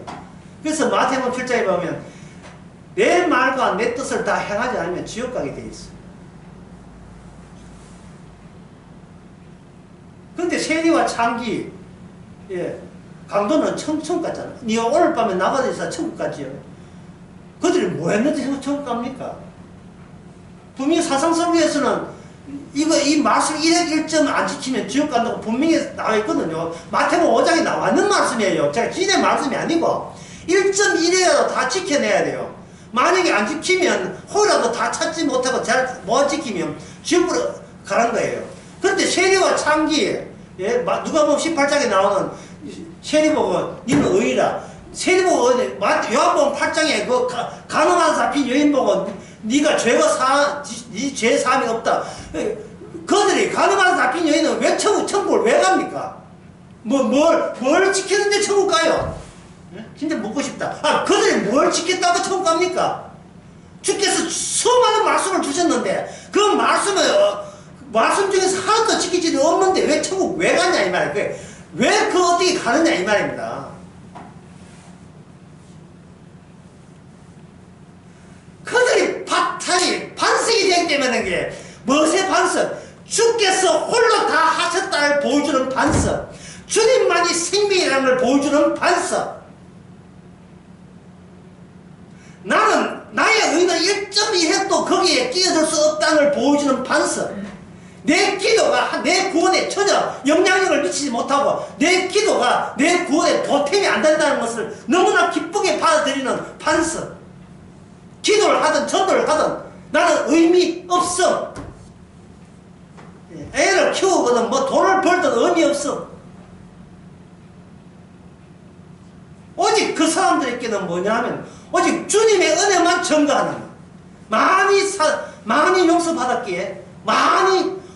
그래서 마태복음 7장에 보면 내 말과 내 뜻을 다 행하지 않으면 지옥 가게 돼 있어요. 근데 세리와 창기, 강도는 천국 갔잖아. 네가 오늘 밤에 나가서 천국 갔지요. 그들이 뭐 했는지 천국 갑니까? 분명히 사상설 위에서는 이 말씀 1획 1점 안 지키면 지옥 간다고 분명히 나와 있거든요. 마태복음 5장에 나와 있는 말씀이에요. 제가 지네 말씀이 아니고 1.1이라도 다 지켜내야 돼요. 만약에 안 지키면 호라도 다 찾지 못하고 잘 못 지키면 지옥으로 가는 거예요. 그런데 세리와 창기, 누가복음 18장에 나오는 세리 보고 니는 의이라. 세리 보고 요한복음 8장에 그 가늠한 잡힌 여인 보고 네가 네 죄 사함이 없다. 그들이 가늠한 잡힌 여인은 왜 천국을 왜 갑니까? 뭘 지켰는데 천국 가요? 진짜 묻고 싶다. 그들이 뭘 지켰다고 천국 갑니까? 주께서 수많은 말씀을 주셨는데 그 말씀 중에서 하나도 지키지는 없는데 왜 천국 왜 가냐 이 말이에요. 왜 어떻게 가느냐 이 말입니다. 그들이 반석이 되기 때문에 게 무엇의 반석? 주께서 홀로 다 하셨다를 보여주는 반석. 주님만이 생명이라는 걸 보여주는 반석. 나는 나의 의는 1.1획도 거기에 끼어들 수 없다는 걸 보여주는 반석. 내 기도가 내 구원에 전혀 영향력을 미치지 못하고 내 기도가 내 구원에 보탬이 안 된다는 것을 너무나 기쁘게 받아들이는 판서. 기도를 하든 전도를 하든 나는 의미 없어. 애를 키우거든 뭐 돈을 벌든 의미 없어. 오직 그 사람들에게는 뭐냐 하면 오직 주님의 은혜만 증거하는 거야. 많이 용서받았기에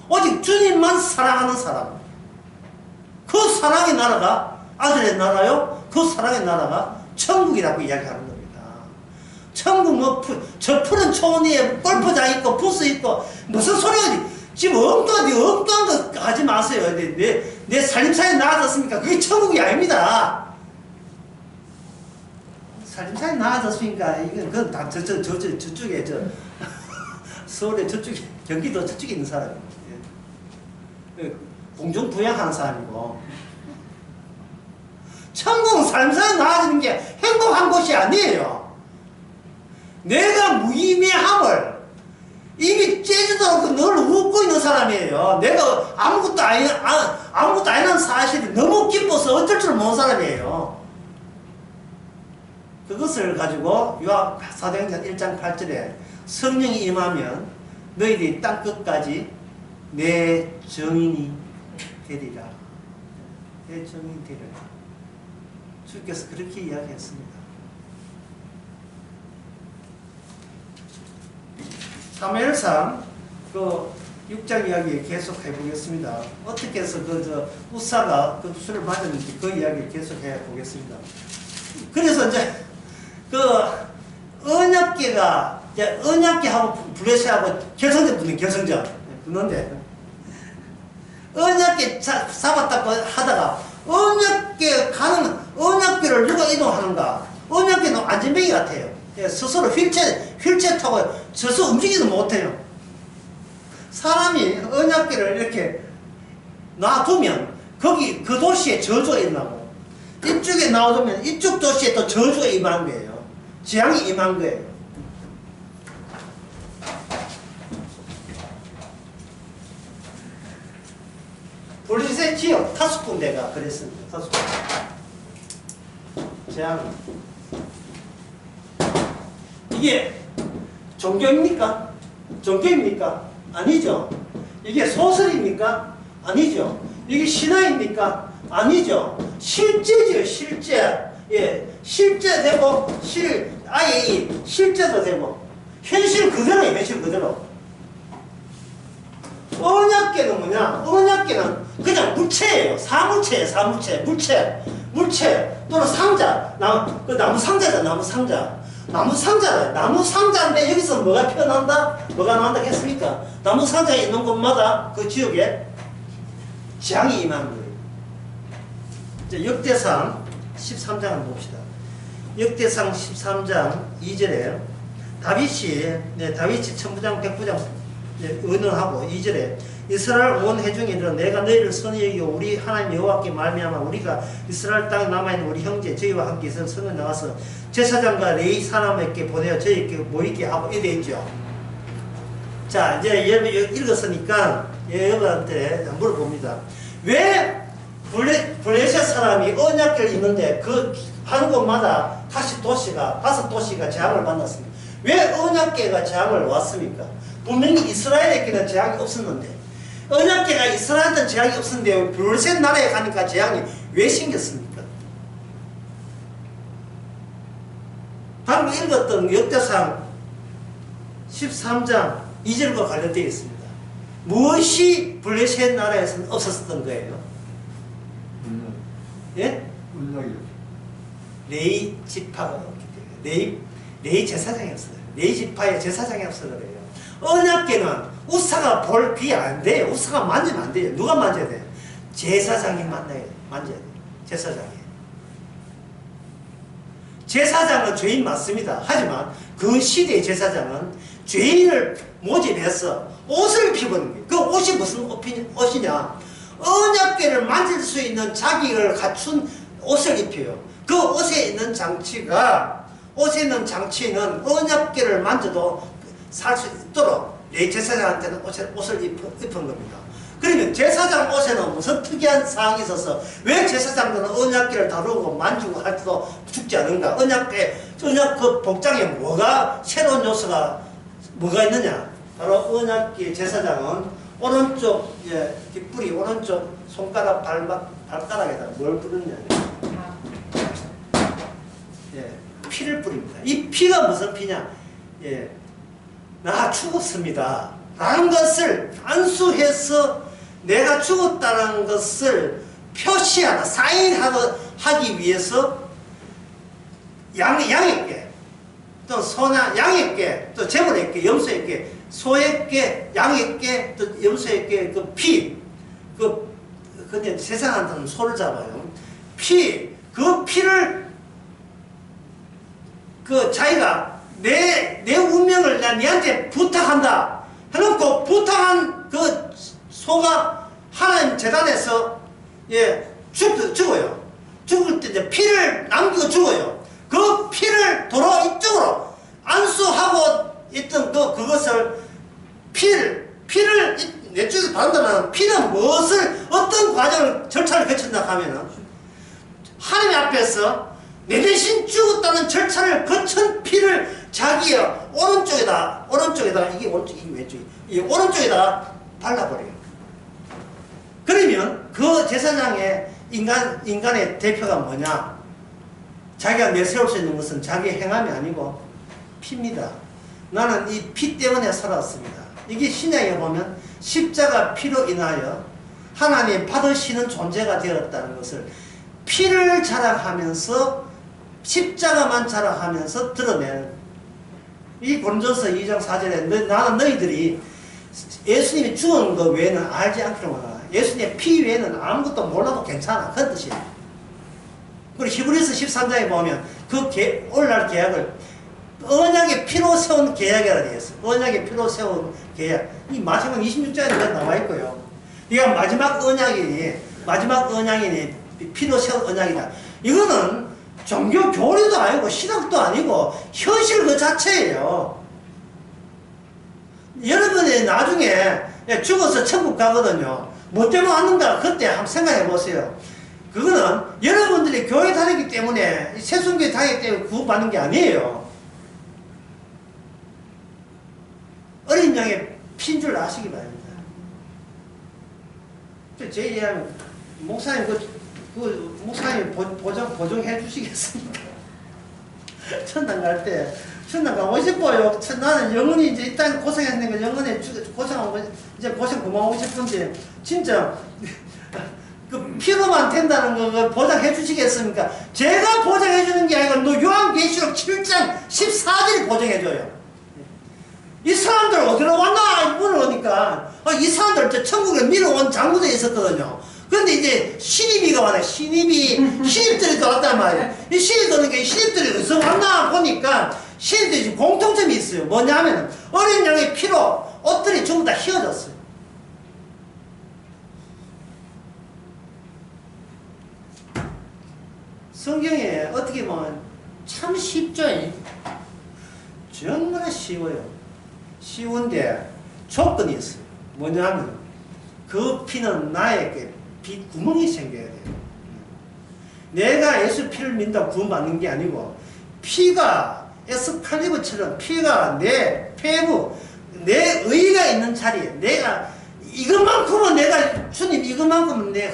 오직 주님만 사랑하는 사람. 그 사랑의 나라가 아들의 나라요. 그 사랑의 나라가 천국이라고 이야기하는 겁니다. 천국 뭐 저 푸른 초원 위에 골프장 있고 부스 있고 무슨 소리야. 지금 엉뚱한 거 하지 마세요. 내 살림살이 나아졌습니까? 그게 천국이 아닙니다. 살림살이 나아졌으니까 이건 그건 다 저쪽에 서울에 저쪽에 경기도 저쪽에 있는 사람이에요. 공중 부양하는 사람이고 천국은 살림살이 나아지는 게 행복한 곳이 아니에요. 내가 무의미함을 이미 째지도록 늘 웃고 있는 사람이에요. 내가 아무것도 아니라는 사실이 너무 기뻐서 어쩔 줄 모르는 사람이에요. 그것을 가지고 요한 사도행전 1장 8절에 성령이 임하면 너희들이 땅끝까지 내 증인이 되리라. 내 증인이 되리라. 주께서 그렇게 이야기했습니다. 사무엘상 그 6장 이야기 계속 해보겠습니다. 어떻게 해서 우사가 그 술을 맞았는지 그 이야기를 계속 해보겠습니다. 그래서 이제 언약궤가 이제 언약궤하고 블레셋하고 결성전 붙는데 언약궤 잡았다고 하다가 언약궤를 누가 이동하는가? 언약궤는 안전뱅이 같아요. 스스로 휠체어 타고 스스로 움직이지도 못해요. 사람이 언약궤를 이렇게 놔두면 거기 그 도시에 저주가 임하고 이쪽에 놔두면 이쪽 도시에 또 저주가 임한 거예요. 재앙이 임한 거예요. 블레셋 지역 5군데가 그랬습니다. 5군데. 재앙. 이게 종교입니까? 종교입니까? 아니죠. 이게 소설입니까? 아니죠. 이게 신화입니까? 아니죠. 실제죠, 실제. 예, 실제 되고, 아예 이 실제도 되고, 현실 그대로예요, 현실 그대로. 언약궤는 뭐냐? 언약궤는 그냥 물체예요. 사물체예요, 사물체. 물체. 또는 상자. 나무 상자죠, 나무 상자. 나무 상자다. 나무 상자인데 여기서 뭐가 피어난다? 뭐가 나온다 했습니까? 나무 상자에 있는 곳마다 그 지역에 재앙이 임하는 거예요. 이제 역대상 13장 한번 봅시다. 역대상 13장 2절에 다윗이 천부장 백부장 의논하고 2절에 이스라엘 온 회중에 이르러 내가 너희를 선히 여기고 우리 하나님 여호와께 말미암아 우리가 이스라엘 땅에 남아있는 우리 형제 저희와 함께 있어 성에 나가서 제사장과 레위 사람에게 보내어 저희에게 모이게 하고 이래 있죠. 자 이제 읽었으니까 여러분한테 물어봅니다. 왜 블레셋 사람이 언약궤를 입는데 그 한 곳마다 다섯 도시가 재앙을 만났습니다. 왜 언약궤가 재앙을 왔습니까? 분명히 이스라엘에게는 재앙이 없었는데 언약궤가 이스라엘한테는 재앙이 없었는데 블레셋 나라에 가니까 재앙이 왜 생겼습니까? 방금 읽었던 역대상 13장 2절과 관련되어 있습니다. 무엇이 블레셋 나라에서는 없었던 거예요? 예? 레위 지파가 없기 때문에 레위 제사장이 없어요. 레위 지파의 제사장이 없어서 그래요. 언약궤는 우사가 볼 귀 안 돼요. 우사가 만지면 안 돼요. 누가 만져야 돼요? 제사장이 만져야 돼요. 제사장이. 제사장은 죄인 맞습니다. 하지만 그 시대의 제사장은 죄인을 모집해서 옷을 입히는 거예요. 그 옷이 무슨 옷이냐? 언약궤를 만질 수 있는 자기를 갖춘 옷을 입혀요. 그 옷에 있는 장치는 언약궤를 만져도 살 수 있도록 내 제사장한테는 옷을 입은 겁니다. 그러면 제사장 옷에는 무슨 특이한 사항이 있어서 왜 제사장들은 언약궤를 다루고 만지고 할 때도 죽지 않은가? 언약 그 복장에 뭐가 새로운 요소가 뭐가 있느냐? 바로 언약궤 제사장은 오른쪽 뒷뿌리 오른쪽 손가락 발가락에다 뭘 뿌리느냐? 피를 뿌립니다. 이 피가 무슨 피냐? 나 죽었습니다. 라는 것을 안수해서 내가 죽었다는 것을 표시하다, 사인하기 위해서 양에게, 또 양에게, 또 재물에게, 염소에게, 소에게, 양에게, 또 염소에게 그 피, 근데 세상한테는 소를 잡아요. 그 피를 자기가 내 운명을 내한테 부탁한다 해놓고 부탁한 그 소가 하나님 재단에서 죽어요. 죽을 때 이제 피를 남기고 죽어요. 그 피를 도로 이쪽으로 안수하고 있던 그것을 피를 내 쪽에 받는다면 피는 어떤 과정을 절차를 거친다 하면은 하나님 앞에서 내 대신 죽었다는 절차를 거친 피를 자기의 오른쪽에다 이게 오른쪽 이게 왼쪽 이 오른쪽에다 발라버려요. 그러면 그 제사장의 인간의 대표가 뭐냐? 자기가 내세울 수 있는 것은 자기의 행함이 아니고 피입니다. 나는 이 피 때문에 살았습니다. 이게 신약에 보면 십자가 피로 인하여 하나님 받으시는 존재가 되었다는 것을 피를 자랑하면서 십자가만 자랑하면서 드러내는 이 고린도서 2장 4절에 나는 너희들이 예수님이 죽은 것 외에는 알지 않기로구나. 예수님의 피 외에는 아무것도 몰라도 괜찮아. 그런 뜻이에요. 그리고 히브리서 13장에 보면 오늘날 계약을 언약의 피로 세운 계약이라 되어 있어요. 언약의 피로 세운 계약. 이 마지막 26장에 나와 있고요. 이가 마지막 언약이니 피로 세운 언약이다. 이거는 종교 교리도 아니고 신학도 아니고 현실 그 자체예요. 여러분이 나중에 죽어서 천국 가거든요. 뭐 때문에 왔는가 그때 한번 생각해 보세요. 그거는 여러분들이 교회 다니기 때문에 새순교회 다니기 때문에 구원받는 게 아니에요. 어린 양의 피인 줄 아시기 바랍니다. 제 이야기는 목사님 목사님 보정해 주시겠습니까? 천당 갈 때 천당 가고 싶어요. 나는 영원히 이제 이 땅에 고생했으니까 영원히 고생하고 이제 고생 그만하고 싶은데 진짜 그 피로만 된다는 거 보장해 주시겠습니까? 제가 보장해 주는 게 아니고 요한계시록 7장 14절이 보장해 줘요. 이 사람들 어디로 왔나 물어보니까 이 사람들 천국에 밀어온 장로들이 있었거든요. 그런데 이제 신입이가 왔네. 신입들이 들어왔단 말이에요. 이 신입 들어오니까 이 신입들이 어디서 왔나 보니까 신입들이 지금 공통점이 있어요. 뭐냐면 어린 양의 피로 옷들이 전부 다 휘어졌어요. 성경에 어떻게 보면 참 쉽죠. 정말 쉬워요. 쉬운데 조건이 있어요. 뭐냐면 그 피는 나에게 구멍이 생겨야 돼요. 내가 예수 피를 믿는다고 구원받는 게 아니고 피가 에스칼리버처럼 피가 내 폐부, 내 의가 있는 자리에 내가 이것만큼은 내가 주님 이것만큼은 내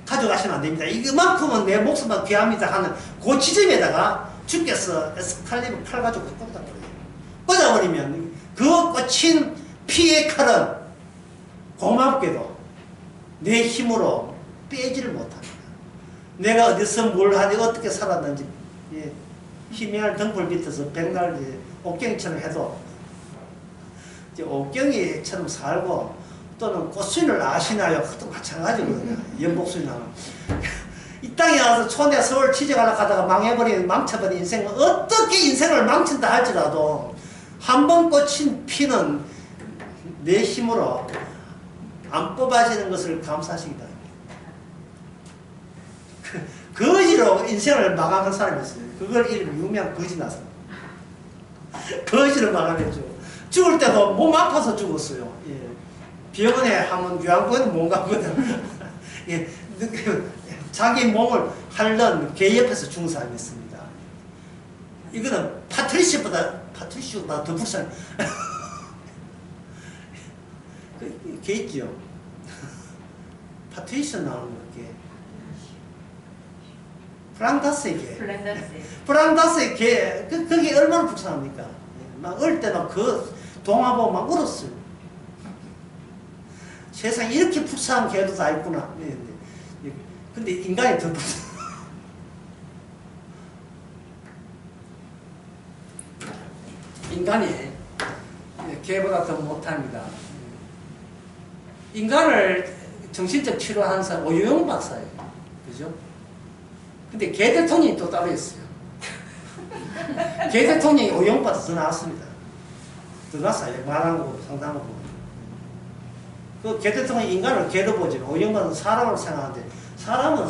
가져가시면 안 됩니다. 이것만큼은 내 목숨만 귀합니다 하는 그 지점에다가 주께서 에스칼리버 칼 가지고 꽂아버려요. 꽂아버리면 그 꽂힌 피의 칼은 고맙게도 내 힘으로 빼지를 못합니다. 내가 어디서 뭘 하니 어떻게 살았는지 희미한 등불 밑에서 백날 옥경이처럼 해도 이제 옥경이처럼 살고 또는 꽃순이를 아시나요? 그것도 마찬가지거든요. 연복순이나 이 땅에 와서 촌에 서울 취직하려고 하다가 망쳐버린 인생은 어떻게 인생을 망친다 할지라도 한 번 꽂힌 피는 내 힘으로 안 뽑아지는 것을 감사하시기 바랍니다. 거지로 인생을 마감한 사람이 있어요. 그걸 이름이 유명한 거지 나서. 거지로 마감했죠. 죽을 때도 몸 아파서 죽었어요. 예. 병원에 하면 요양원에 못 가거든. 예. 자기 몸을 핥는 개 옆에서 죽은 사람이 있습니다. 이거는 파트리시보다 더 불쌍해. 개 있죠. 파트리시 나오는 거 개. 프랑다스의 개. 프랑다스의 개. 그게 얼마나 불쌍합니까? 막 어릴 때 막 그 동화 보고 막 울었어요. 세상에 이렇게 불쌍한 개도 다 있구나. 근데 인간이 더 불쌍해. 인간이 개보다 더 못합니다. 인간을 정신적 치료하는 사람 오유영 박사예요. 그죠? 근데 개 대통령이 또 따로 있어요. 개 대통령이 오유영 박사 더 나왔습니다. 더 나왔어요. 말하고 상담하고. 그 개 대통령이 인간을 개로 보지 오유영 박사는 사람으로 생각하는데 사람은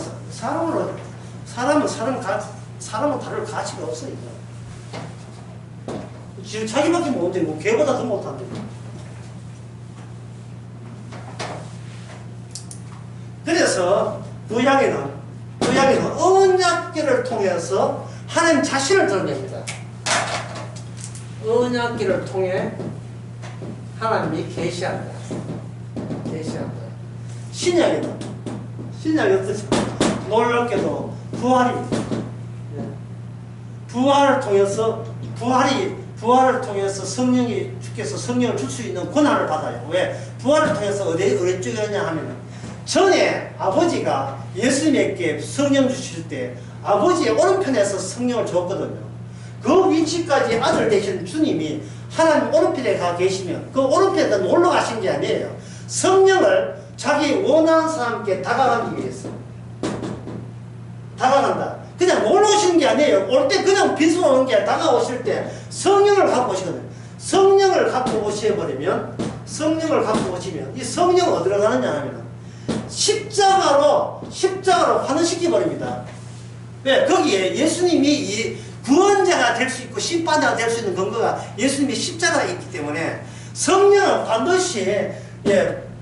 다를 가치가 없어요. 지금 자기밖에 못한데 뭐 개보다 더 못한대. 그래서 구약에는 언약궤를 통해서 하나님 자신을 드러냅니다. 언약궤를 통해 하나님이 계시한다. 신약에는 어떠죠? 놀랍게도 부활을 통해서 주께서 성령을 줄 수 있는 권한을 받아요. 왜? 부활을 통해서 어디 쪽에 오냐 하면은 전에 아버지가 예수님에게 성령 주실 때 아버지의 오른편에서 성령을 줬거든요. 그 위치까지 아들 되신 주님이 하나님 오른편에 가 계시면 그 오른편에 놀러 가신 게 아니에요. 성령을 자기 원하는 사람께 다가가기 위해서 다가간다. 그냥 놀러 오시는 게 아니에요. 올 때 그냥 빈손 오는 게 아니라 다가오실 때 성령을 갖고 오시거든요. 성령을 갖고 오시면 이 성령은 어디로 가느냐 하면 십자가로 환원시켜버립니다. 왜? 거기에 예수님이 이 구원자가 될 수 있고 심판자가 될 수 있는 근거가 예수님이 십자가에 있기 때문에 성령은 반드시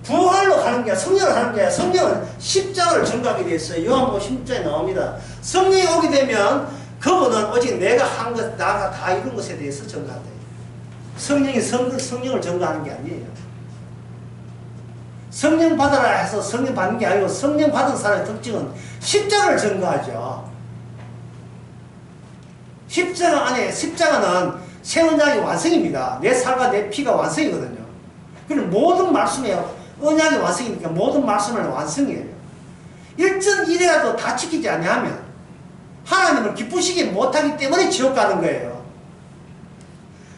부활로 가는 게 아니라 성령을 하는 게 아니라 성령은 십자가를 전가하게 되어 있어요. 요한복음 16장에 나옵니다. 성령이 오게 되면 그분은 오직 내가 한 것, 나가 다 이룬 것에 대해서 전가한다. 성령이 성령을 전가하는 게 아니에요. 성령 받아라 해서 성령 받는 게 아니고 성령 받은 사람의 특징은 십자가를 전가하죠. 십자가는 새 언약의 완성입니다. 내 살과 내 피가 완성이거든요. 그럼 모든 말씀에 언약의 완성이니까 모든 말씀은 완성이에요. 일전 일이라도 다 지키지 아니하면 하나님을 기쁘시게 못하기 때문에 지옥 가는 거예요.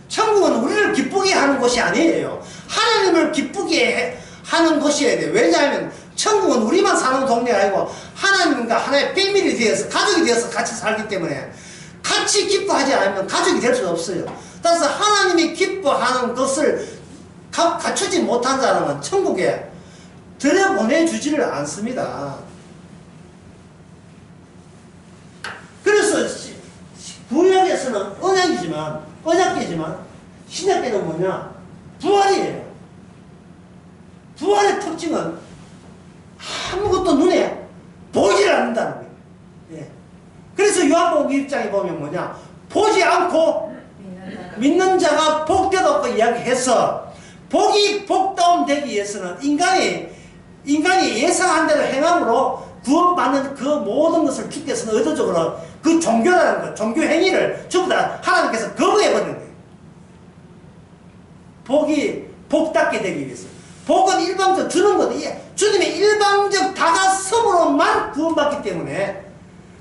천국은 우리를 기쁘게 하는 곳이 아니에요. 하나님을 기쁘게 하는 곳이어야 돼요. 왜냐하면 천국은 우리만 사는 동네가 아니고 하나님과 하나의 패밀리 되어서 가족이 되어서 같이 살기 때문에 같이 기뻐하지 않으면 가족이 될 수 없어요. 따라서 하나님이 기뻐하는 것을 갖추지 못한 사람은 천국에 들여보내주지를 않습니다. 그래서 구약에서는 언약계지만 신약계는 뭐냐? 부활이에요. 부활의 특징은 아무것도 눈에 보질 않는다는 거예요. 예. 그래서 요한복음 1장에 보면 뭐냐? 보지 않고 믿는 자가 복되다고 이야기해서 복다움 되기 위해서는 인간이 예상한 대로 행함으로 구원받는 그 모든 것을 주께서는 의도적으로 그 종교라는 것, 종교 행위를 전부 다 하나님께서 거부해버리는 거예요. 복답게 되기 위해서. 복은 일방적 주는 것, 주님의 일방적 다가섬으로만 구원받기 때문에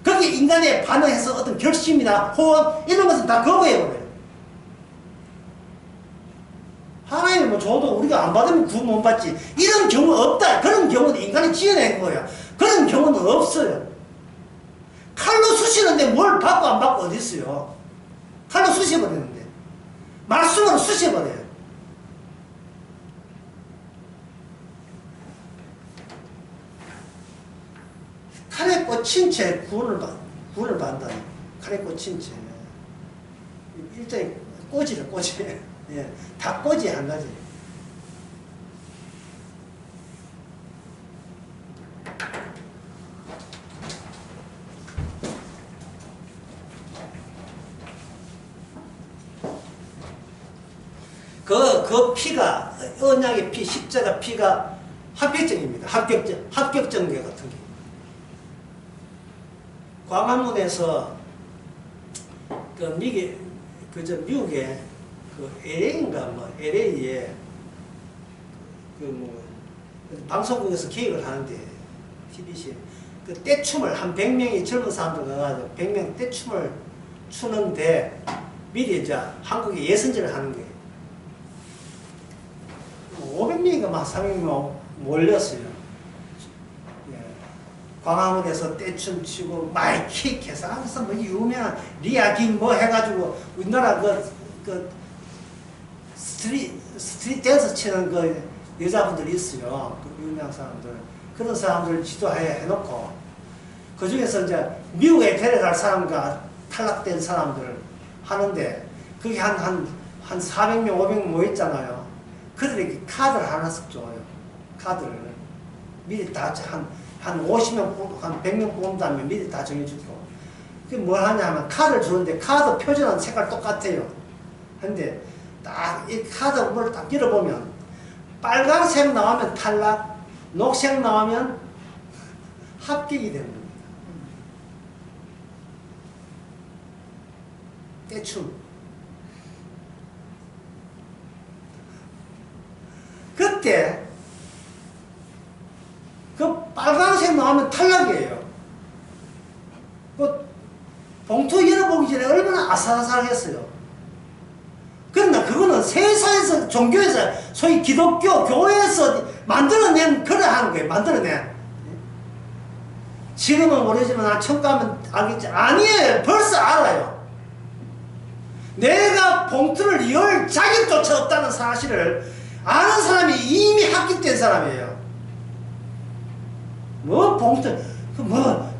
거기에 인간의 반응해서 어떤 결심이나 호언 이런 것은 다 거부해버려요. 하나님이 뭐 줘도 우리가 안 받으면 구원 못 받지. 이런 경우 없다. 그런 경우는 인간이 지어낸 거예요. 그런 경우는 없어요. 칼로 쑤시는데 뭘 받고 안 받고 어디 있어요. 칼로 쑤셔버리는데. 말씀으로 쑤셔버려요. 칼에 꽂힌 채 구원을 받는다. 칼에 꽂힌 채. 일종의 꼬지를. 예, 닭꼬지 한 가지. 그 피가, 언약의 피, 십자가 피가 합격증입니다. 합격증 같은 게. 광화문에서 미국에 LA인가 LA에 방송국에서 기획을 하는데 TBC 그 떼춤을 한 100명이 젊은 사람들 가가지고 100명 떼춤을 추는데 미리 이제 한국에 예선전을 하는 거예요. 500명인가 막 300명 몰렸어요. 광화문에서 떼춤 추고 마이킥 해서 하면서 뭐 유명한 리아김 뭐 해가지고 우리나라 그 스트리트 댄스 치는 그 여자분들이 있어요. 그 유명한 사람들. 그런 사람들 지도해 놓고 그 중에서 이제 미국에 데려갈 사람과 탈락된 사람들 하는데 그게 한 400명, 500명 모였잖아요. 그들에게 카드를 하나씩 줘요. 카드를. 미리 다 한 50명, 한 100명 뽑은 다음에 미리 다 정해주고. 그게 뭘 하냐면 카드를 주는데 카드 표지는 색깔 똑같아요. 근데 딱 이 카드를 딱 열어보면 빨간색 나오면 탈락, 녹색 나오면 합격이 되는 겁니다. 떼춤. 그때 그 빨간색 나오면 탈락이에요. 그 봉투 열어보기 전에 얼마나 아슬아슬했어요. 그러나 그거는 세상에서 종교에서 소위 기독교 교회에서 만들어낸 그러하는 거예요. 만들어낸. 지금은 모르지만 천국 가면 알겠지. 아니에요. 벌써 알아요. 내가 봉투를 열 자격조차 없다는 사실을 아는 사람이 이미 합격된 사람이에요. 뭐 봉투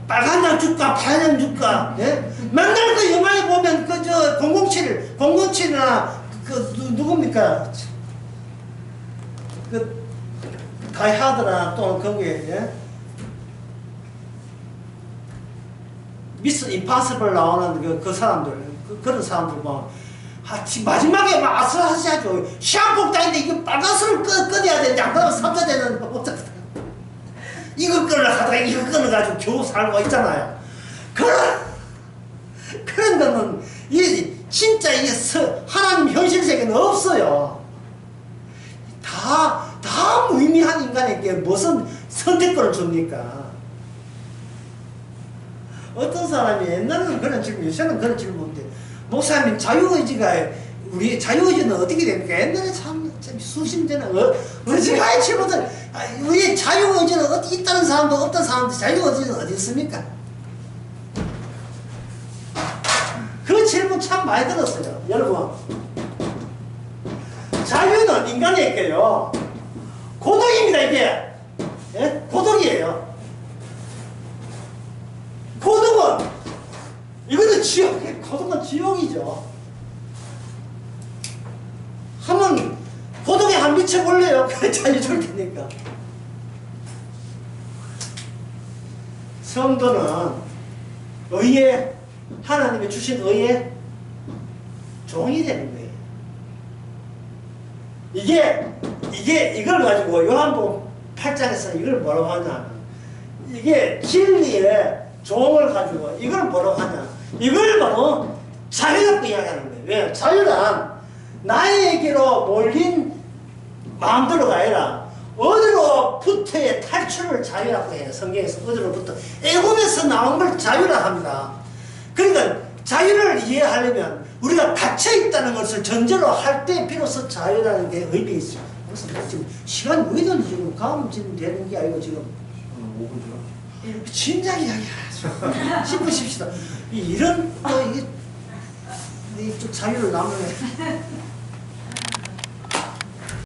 빨간 장 줄까 파란 장 줄까 예? 맨날 그 영화에 보면 그 저 007이나 그 누굽니까 그 다이하드나 또는 거기에 예? 미션 임파서블 나오는 그 사람들 그런 사람들 뭐 마지막에 막 아슬아슬하죠. 시합 복당인데 이거 빨간색을 꺼내야 되는데 안 그러면 3자 되는 어떡해. 이거 끊어가다가 이거 끊어가지고 겨우 살고 있잖아요. 그런 거는 진짜 하나님 현실 세계는 없어요. 다 무의미한 인간에게 무슨 선택권을 줍니까? 어떤 사람이 옛날에는 그런 질문, 요새는 그런 질문인데 목사님 우리 자유의지는 어떻게 됩니까? 옛날에 참 수십 년에 어지간히 질문들 우리 자유의지는 있다는 사람도 없던 사람도 자유의지는 어디 있습니까? 그 질문 참 많이 들었어요. 여러분 자유는 인간에게요 고독입니다. 이게 예? 고독이에요. 고독은 이거는 고독은 지옥이죠. 한번 고독에 한 미쳐볼래요? 자유 줄 테니까. 성도는 의에 하나님이 주신 의에 종이 되는 거예요. 이걸 가지고 요한복음 8장에서 이걸 뭐라고 하냐면 이게 진리의 종을 가지고 이걸 뭐라고 하냐 이걸 바로 자유라고 이야기하는 거예요. 왜? 자유란 나에게로 몰린 마음대로가 아니라 어디로부터의 탈출을 자유라고 해요. 성경에서 어디로부터 애굽에서 나온 걸 자유라 합니다. 그러니까 자유를 이해하려면 우리가 갇혀있다는 것을 전제로 할 때 비로소 자유라는 게 의미가 있어요. 그래서 지금 시간이 왜 이러는지 지금 가면 지금 되는 게 아니고 지금 5분이요? 진작 이야기하죠. 10분 쉽시다. 이런 또 이게 좀 자유를 나누네.